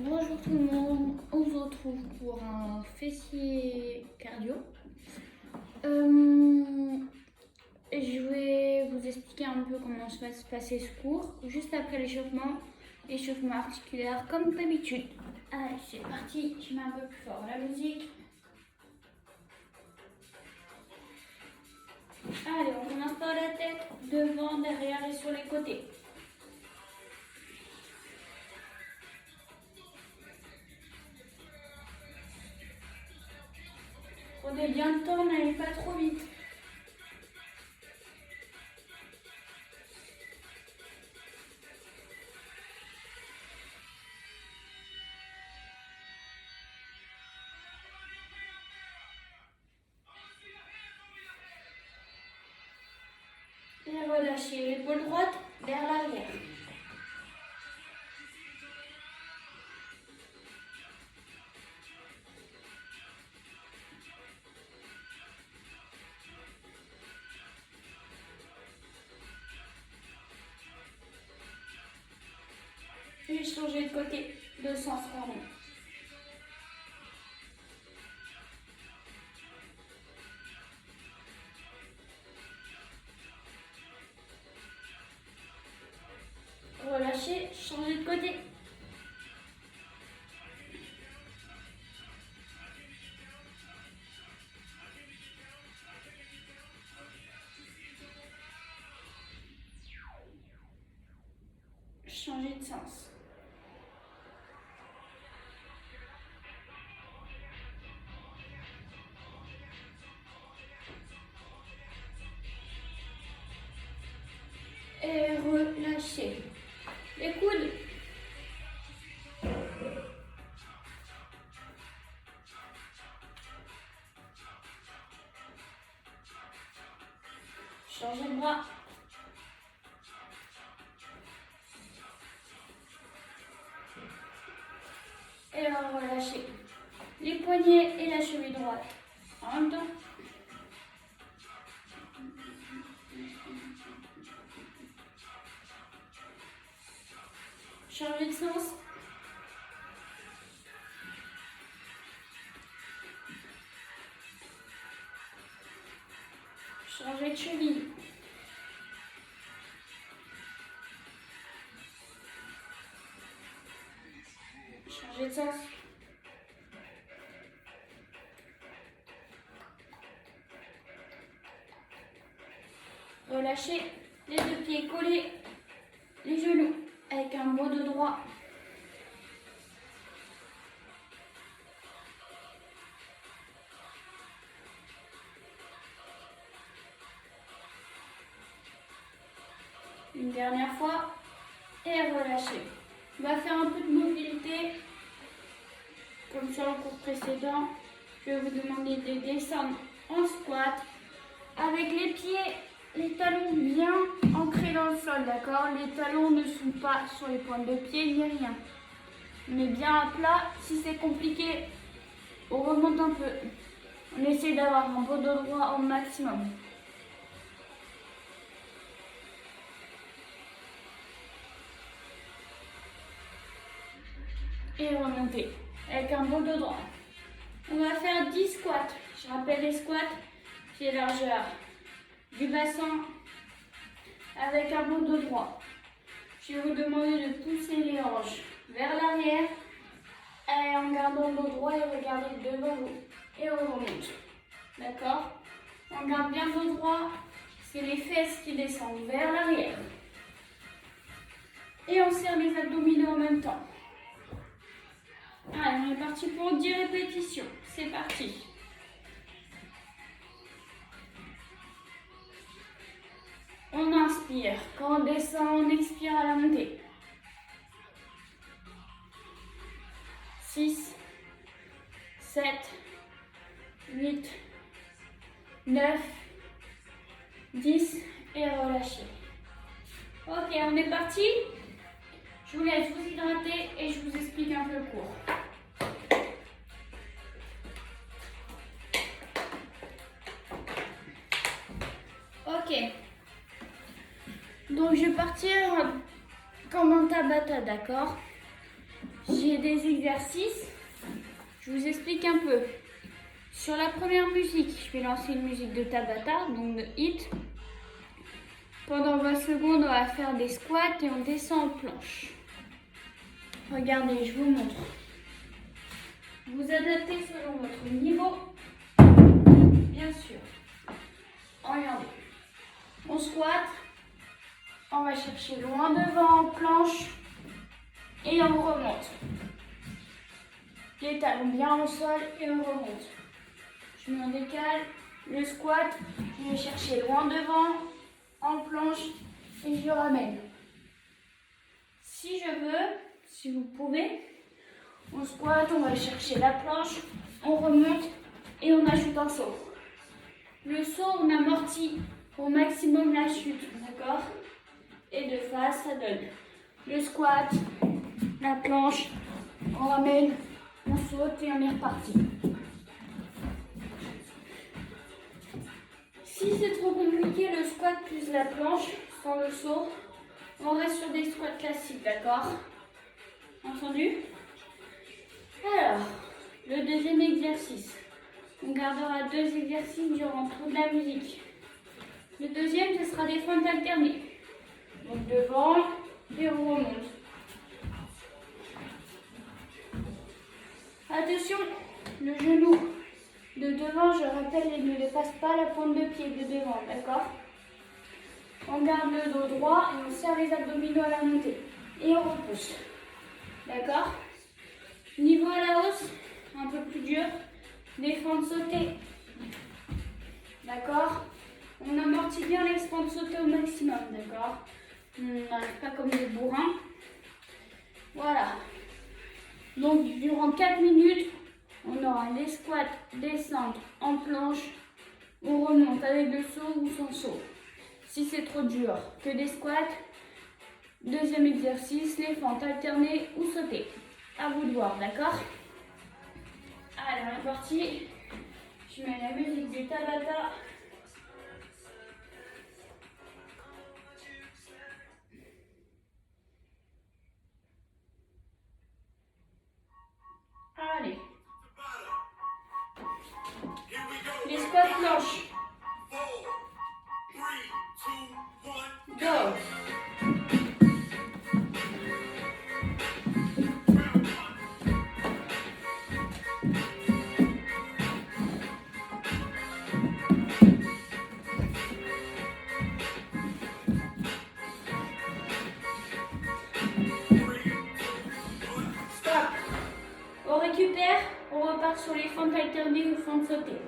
Bonjour tout le monde, on se retrouve pour un fessier cardio. Je vais vous expliquer un peu comment va se passer ce cours, juste après l'échauffement articulaire comme d'habitude. Allez, c'est parti, je mets un peu plus fort la musique. Allez, on commence par la tête, devant, derrière et sur les côtés. Prenez bien le temps, n'allez pas trop vite. Et relâchez l'épaule droite vers l'arrière. Et changer de côté, de sens rond. Relâchez, changez de côté. Changez de sens. Et relâchez. Les coudes. Changez de bras. Et relâchez. Les poignets et la cheville droite. En même temps. Changez de sens. Changez de cheville. Changez de sens. Relâchez les deux pieds collés, les genoux avec un beau dos droit. Une dernière fois et relâchez. On va faire un peu de mobilité comme sur le cours précédent. Je vais vous demander de descendre en squat avec les pieds, les talons bien ancrés dans le sol, d'accord? Les talons ne sont pas sur les pointes de pied ni rien. On est bien à plat. Si c'est compliqué, on remonte un peu. On essaie d'avoir un beau dos droit au maximum. Et remonter avec un beau dos droit. On va faire 10 squats. Je rappelle les squats, pied largeur du bassin avec un beau dos droit. Je vais vous demander de pousser les hanches vers l'arrière et en gardant le dos droit et regardez devant vous. Et on remonte. D'accord? On garde bien le dos droit. C'est les fesses qui descendent vers l'arrière. Et on serre les abdominaux en même temps. Allez, on est parti pour 10 répétitions. C'est parti. On inspire. Quand on descend, on expire à la montée. 6, 7, 8, 9, 10 et relâchez. Ok, on est parti. Je vous laisse vous hydrater et je vous explique un peu le cours. Ok. Donc je vais partir comme un Tabata, d'accord? j'ai des exercices. Je vous explique un peu. Sur la première musique, je vais lancer une musique de Tabata, donc de HIIT. Pendant 20 secondes, on va faire des squats et on descend en planche. Regardez, je vous montre. Vous adaptez selon votre niveau, bien sûr. Regardez. On squatte, on va chercher loin devant en planche et on remonte. Les talons bien au sol et on remonte. Je me décale, le squat, je vais chercher loin devant, en planche et je le ramène. Si je veux, si vous pouvez, on squatte, on va chercher la planche, on remonte et on ajoute un saut. Le saut, on amortit au maximum la chute, d'accord? Et de face, ça donne le squat, la planche, on ramène, on saute et on est reparti. Si c'est trop compliqué, le squat plus la planche, sans le saut, on reste sur des squats classiques, d'accord? Entendu? Alors, le deuxième exercice. On gardera 2 exercices durant toute la musique. Le deuxième, ce sera des feintes alternées. Donc devant et on remonte. Attention, le genou de devant, je rappelle, il ne dépasse pas la pointe de pied de devant, d'accord? On garde le dos droit et on serre les abdominaux à la montée. Et on repousse. D'accord? Niveau à la hausse, un peu plus dur. Des fentes sautées. D'accord? On amortit bien les fentes sautées au maximum, d'accord? On n'arrive pas comme des bourrins. Voilà. Donc, durant 4 minutes, on aura les squats, descente en planche. On remonte avec le saut ou sans saut. Si c'est trop dur, que des squats. Deuxième exercice, les fentes alternées ou sautées. À vous de voir, d'accord? Allez, on est parti. Je mets la musique du Tabata. Allez. Les squats planches. Go. On récupère, on repart sur les fentes alternées ou fentes sautées.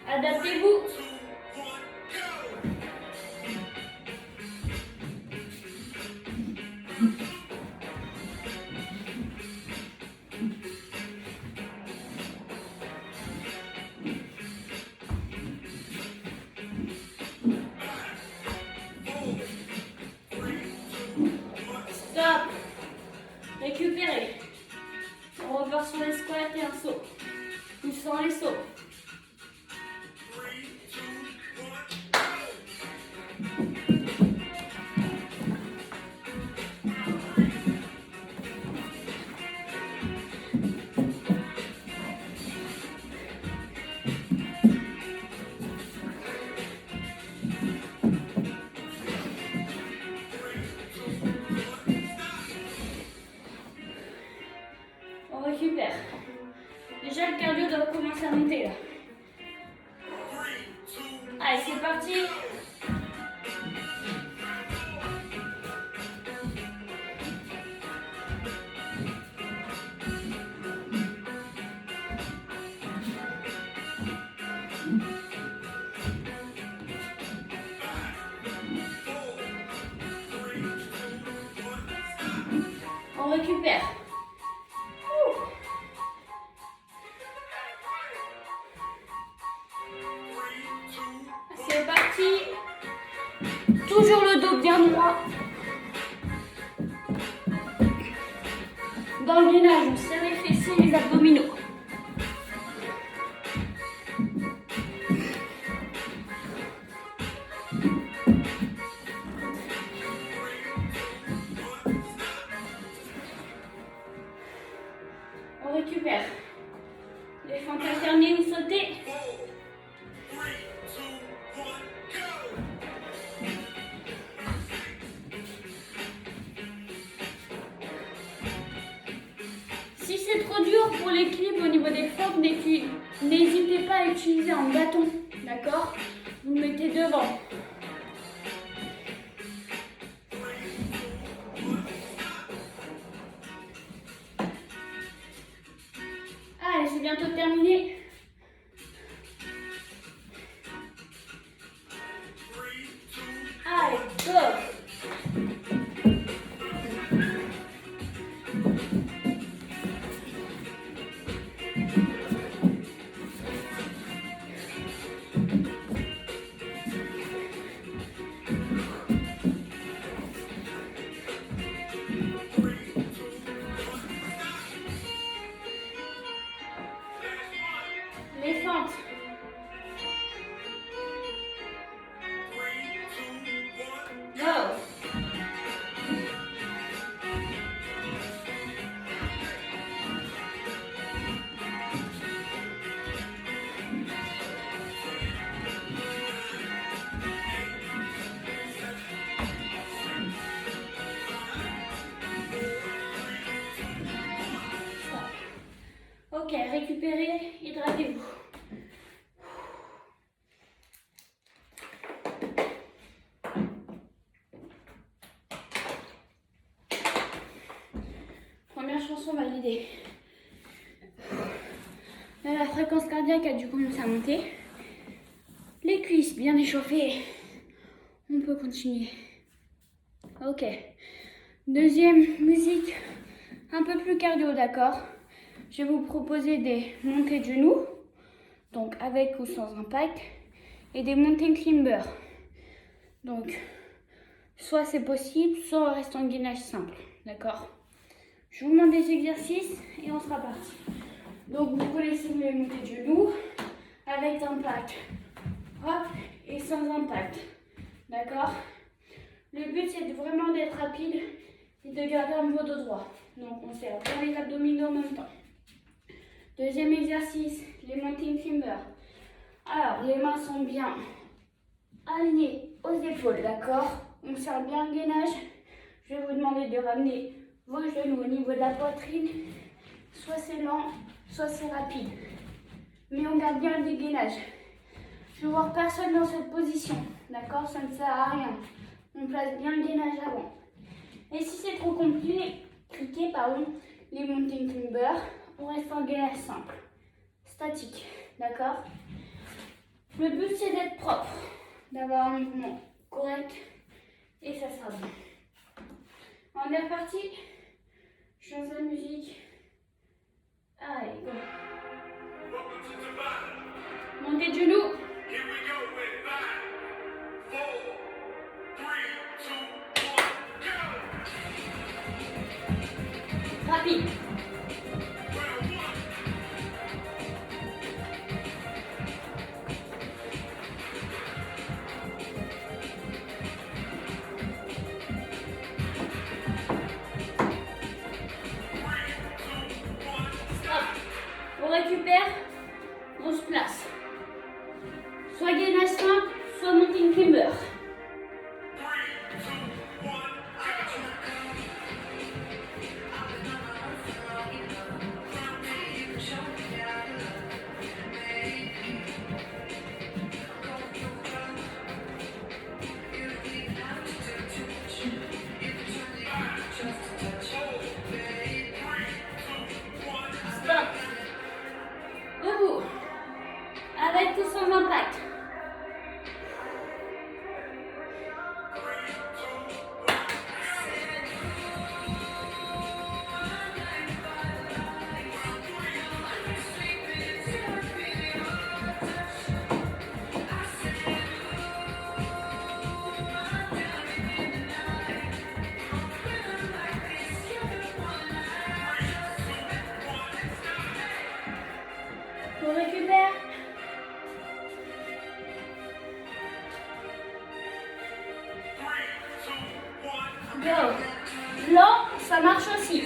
Adaptez-vous. Stop. Récupérez. On repart sur les squats et un saut. Ou sans les sauts. On récupère. Déjà le cardio doit commencer à monter là. Allez, c'est parti. On récupère. C'est parti. Toujours le dos bien droit. Dans le gainage, on serre les fessiers et les abdominaux. c'est trop dur pour l'équilibre au niveau des formes, n'hésitez pas à utiliser un bâton, d'accord? Vous le mettez devant. Allez, c'est bientôt terminé. Allez, go! Les fentes. Go! Ok, récupérez, hydratez-vous. Première chanson validée. Là, la fréquence cardiaque a dû commencer à monter. Les cuisses bien échauffées. On peut continuer. Ok. Deuxième musique, un peu plus cardio, d'accord? Je vais vous proposer des montées de genoux, donc avec ou sans impact, et des mountain climbers. Donc, soit c'est possible, soit on reste en gainage simple, d'accord? Je vous demande des exercices et on sera parti. Donc, vous connaissez les montées de genoux, avec impact, hop, et sans impact, d'accord? Le but, c'est vraiment d'être rapide et de garder un niveau de droit. Donc, on serre bien les abdominaux en même temps. Deuxième exercice, les mountain climbers. Alors, les mains sont bien alignées aux épaules, d'accord? On serre bien le gainage. Je vais vous demander de ramener vos genoux au niveau de la poitrine. Soit c'est lent, soit c'est rapide. Mais on garde bien le dégainage. Je veux voir personne dans cette position, d'accord? Ça ne sert à rien. On place bien le gainage avant. Et si c'est trop compliqué, les mountain climbers, on reste en gainage simple, statique, d'accord? Le but c'est d'être propre, d'avoir un mouvement correct et ça sera bon. On est reparti. Je change la musique. Allez, go. Montez de genoux. Rapide. On récupère, on se place. Soit gainage simple, soit mountain climber. Stop. Debout. Avec ou sans impact. On récupère. Go. Lent, ça marche aussi.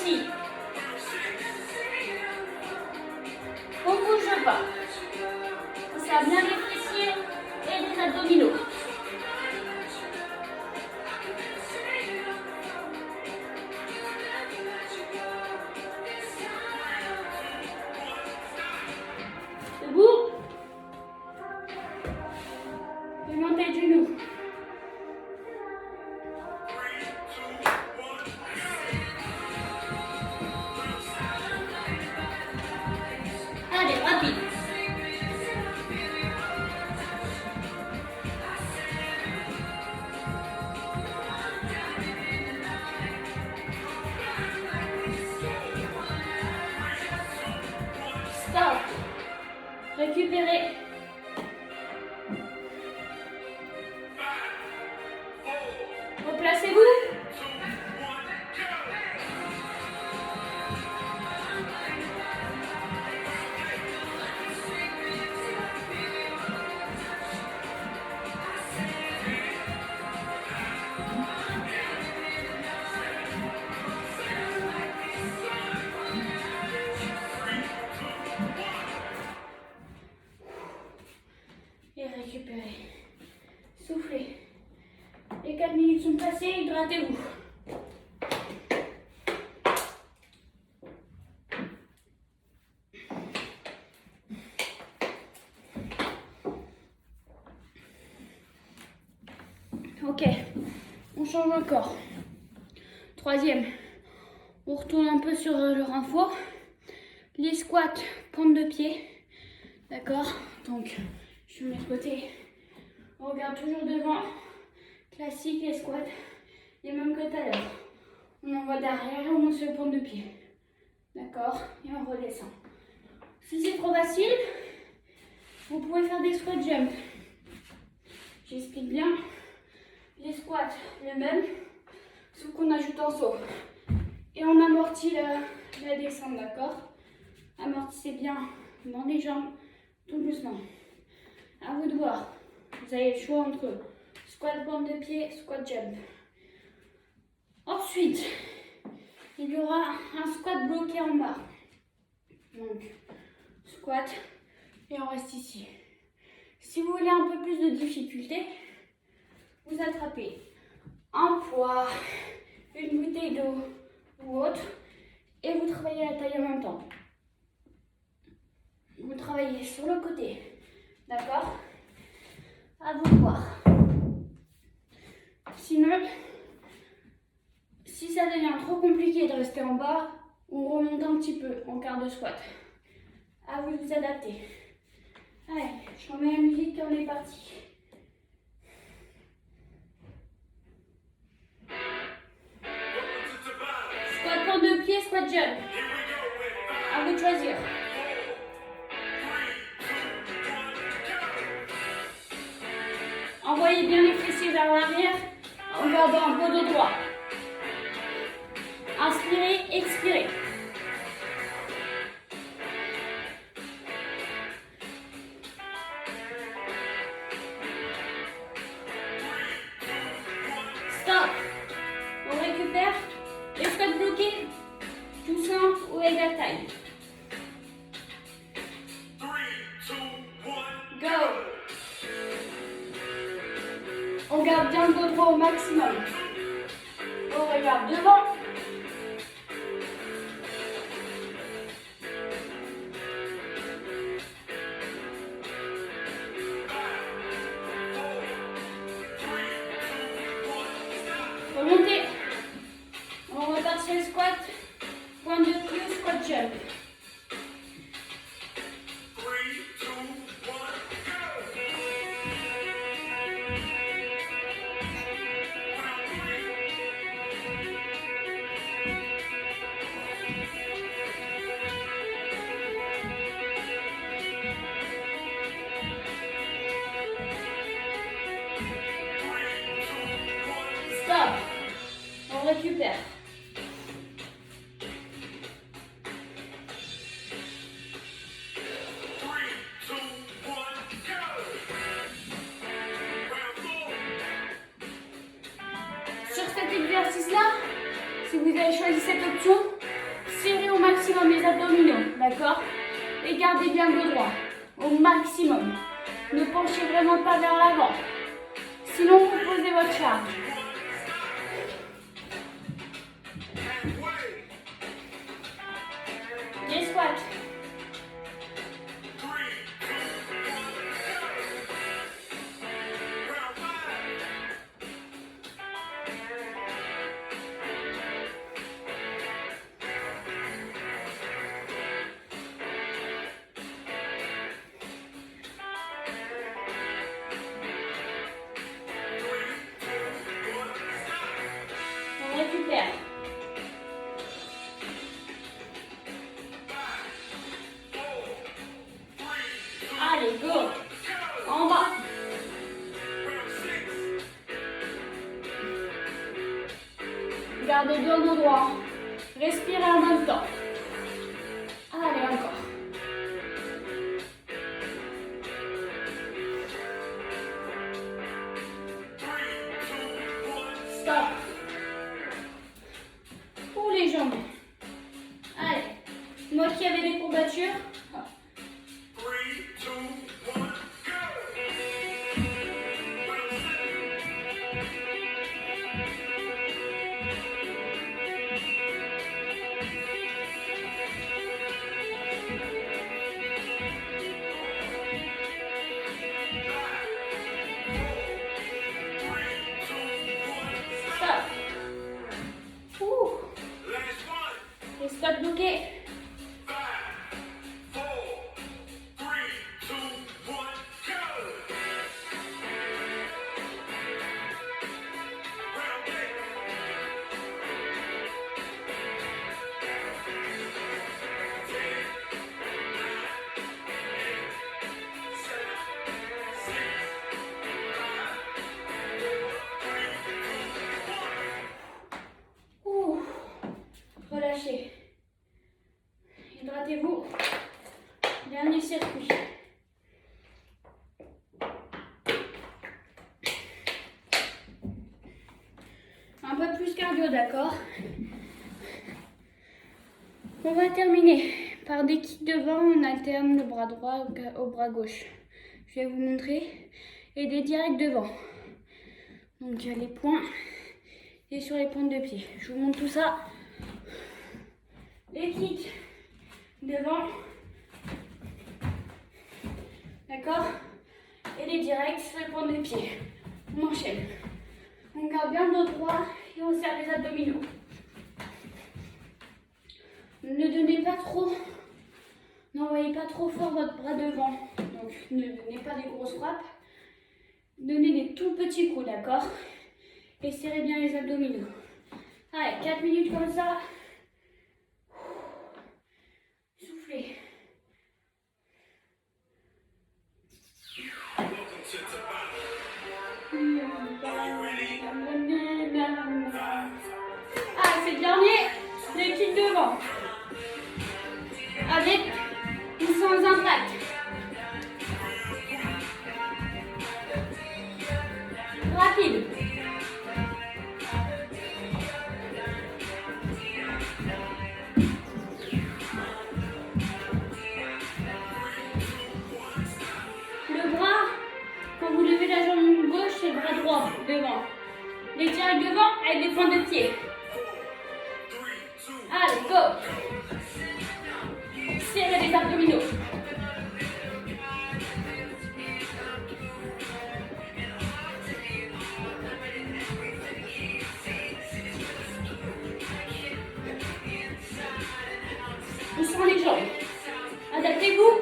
ici. On ne bouge pas. Ça a bien les fessiers et les abdominaux. Debout. Et montez le genou. Allez, rapide. Stop. Récupérez. Replacez-vous. Et récupérez. Soufflez. Les 4 minutes sont passées, hydratez-vous. Ok, on change encore. Troisième, on retourne un peu sur le renfort. Les squats, pointe de pied. D'accord? Donc, je mets de côté. On regarde toujours devant. Classique, les squats. Les mêmes que tout à l'heure. On envoie derrière et on monte sur le pointe de pied. D'accord? Et on redescend. Si c'est trop facile, vous pouvez faire des squat jump. J'explique bien. Les squats, le même, sauf qu'on ajoute un saut. Et on amortit la descente, d'accord? Amortissez bien dans les jambes, tout doucement. À vous de voir. Vous avez le choix entre squat pointe de pied, squat jump. Ensuite, il y aura un squat bloqué en bas. Donc, squat et on reste ici. Si vous voulez un peu plus de difficulté, vous attrapez un poids, une bouteille d'eau ou autre et vous travaillez la taille en même temps. Vous travaillez sur le côté, d'accord? À vous de voir. Sinon, si ça devient trop compliqué de rester en bas, on remonte un petit peu en quart de squat. À vous de vous adapter. Allez, je remets la musique et on est parti. Squat pointe de pied, squat jump. À vous de choisir. Envoyez bien les fessiers vers l'arrière en gardant un peu de droit. Inspirez, expirez. Stop. On récupère. Les squats bloqués, tout simple ou avec la taille. Go. On garde bien le dos droit au maximum. On regarde devant. Remontez. On repart sur le squat. Point de pied, squat jump. Stop. On récupère. Sur cet exercice-là, si vous avez choisi cette option, D'accord? Et gardez bien le droit au maximum. Ne penchez vraiment pas vers l'avant. Sinon, vous posez votre charge. Les squats. On récupère. Allez, go. En bas. Gardez bien le droit. Respirez en même temps. Allez, encore. Stop. Pour les jambes. Allez. Moi qui avais des courbatures. Stop bloqué. Relâchez. Hydratez-vous. Dernier circuit. Un peu plus cardio, d'accord? On va terminer par des kicks devant. On alterne le bras droit au bras gauche. Je vais vous montrer. Et des directs devant. Donc les points et sur les pointes de pied. Je vous montre tout ça. Les kicks devant. D'accord? Et les directs sur les pointes de pied. On enchaîne. On garde bien le dos droit et on serre les abdominaux. Ne donnez pas trop, n'envoyez pas trop fort votre bras devant. Donc ne donnez pas des grosses frappes. Donnez des tout petits coups, d'accord? Et serrez bien les abdominaux. Allez, 4 minutes comme ça. Soufflez. Ah, c'est le dernier, les kicks devant. Avec ou sans impact. Rapide. Le bras, quand vous levez la jambe gauche, c'est le bras droit devant. Les directs devant avec des pointes de pied. Allez, go. Serrez les abdominaux. On sent les jambes. Adaptez-vous.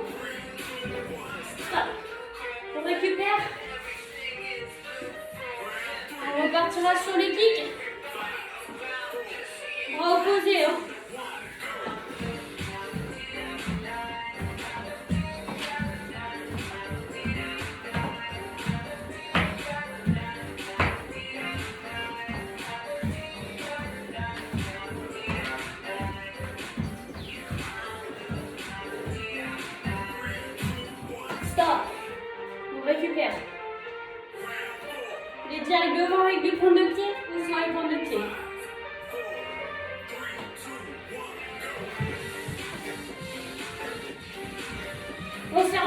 Stop. On récupère. On repartira sur les kicks. Bras opposés. Hein. Stop. On récupère. Les directs devant avec des pointes de pied ou sans les pointes de pied.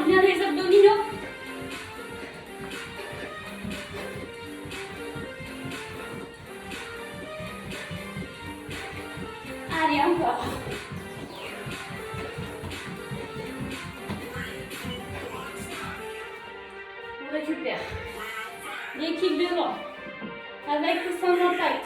Serre bien les abdominaux. Allez, encore. On récupère. Les kicks devant. Avec le sang d'impact.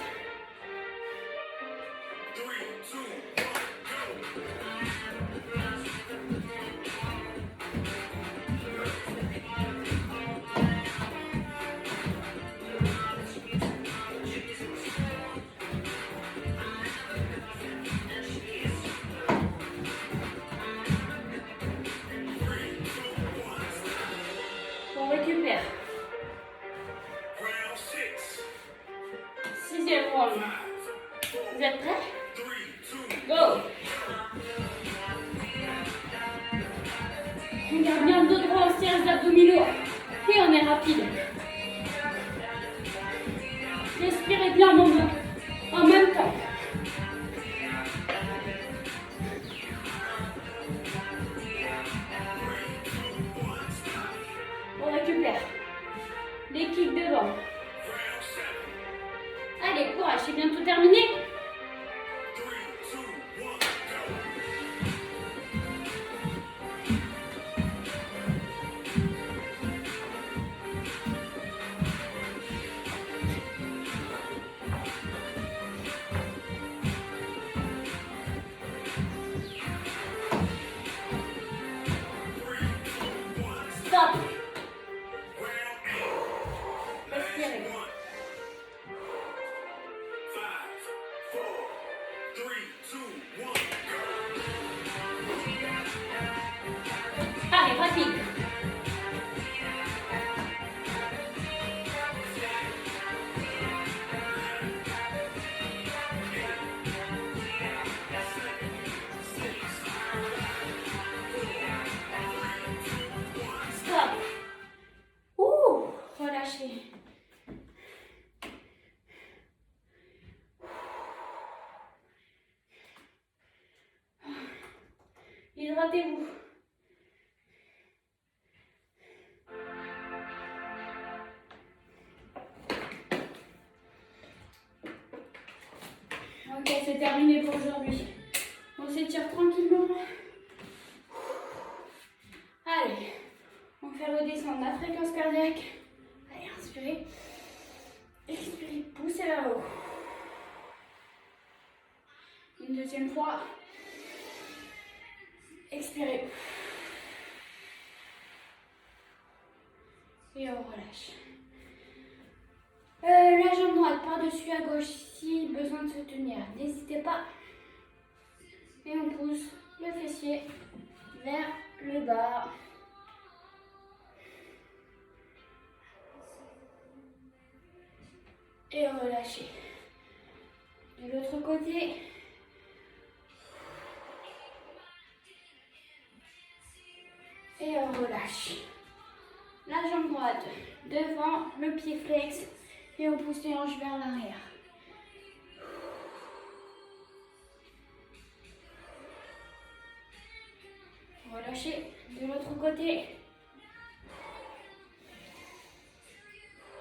On récupère. Sixième round. Vous êtes prêts? Go! On garde bien le dos droit, on serre les abdominaux. Et on est rapide. Respirez bien en même temps. On récupère. Les kicks devant. Allez, courage, c'est bientôt terminé. Stop. Respirez. Allez, rapide. Stop. Ouh, relâchez. Hydratez-vous. Ok, c'est terminé pour aujourd'hui. On s'étire tranquillement. Allez, on fait redescendre la fréquence cardiaque. Allez, inspirez. Expirez, poussez vers le haut. Une deuxième fois. Expirez. Et on relâche. La jambe droite par-dessus à gauche si besoin de se tenir. N'hésitez pas. Et on pousse le fessier vers le bas. Et relâchez. De l'autre côté. Et on relâche. La jambe droite devant, le pied flex. Et on pousse les hanches vers l'arrière. Relâchez. De l'autre côté.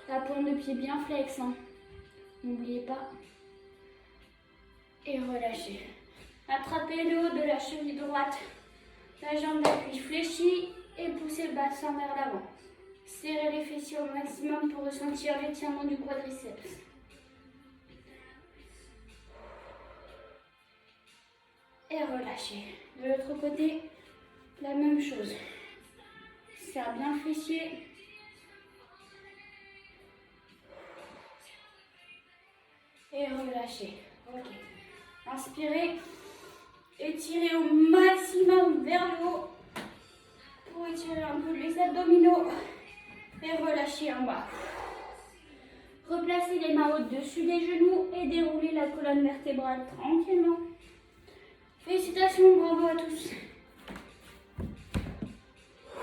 La pointe de pied bien flex. Hein. N'oubliez pas. Et relâchez. Attrapez le haut de la cheville droite. La jambe d'appui fléchie et poussez le bassin vers l'avant. Serrez les fessiers au maximum pour ressentir l'étirement du quadriceps. Et relâchez. De l'autre côté, la même chose. Serre bien le fessier. Et relâchez. Ok. Inspirez. Étirez au maximum vers le haut pour étirer un peu les abdominaux et relâchez en bas. Replacez les mains au-dessus des genoux et déroulez la colonne vertébrale tranquillement. Félicitations, bravo à tous.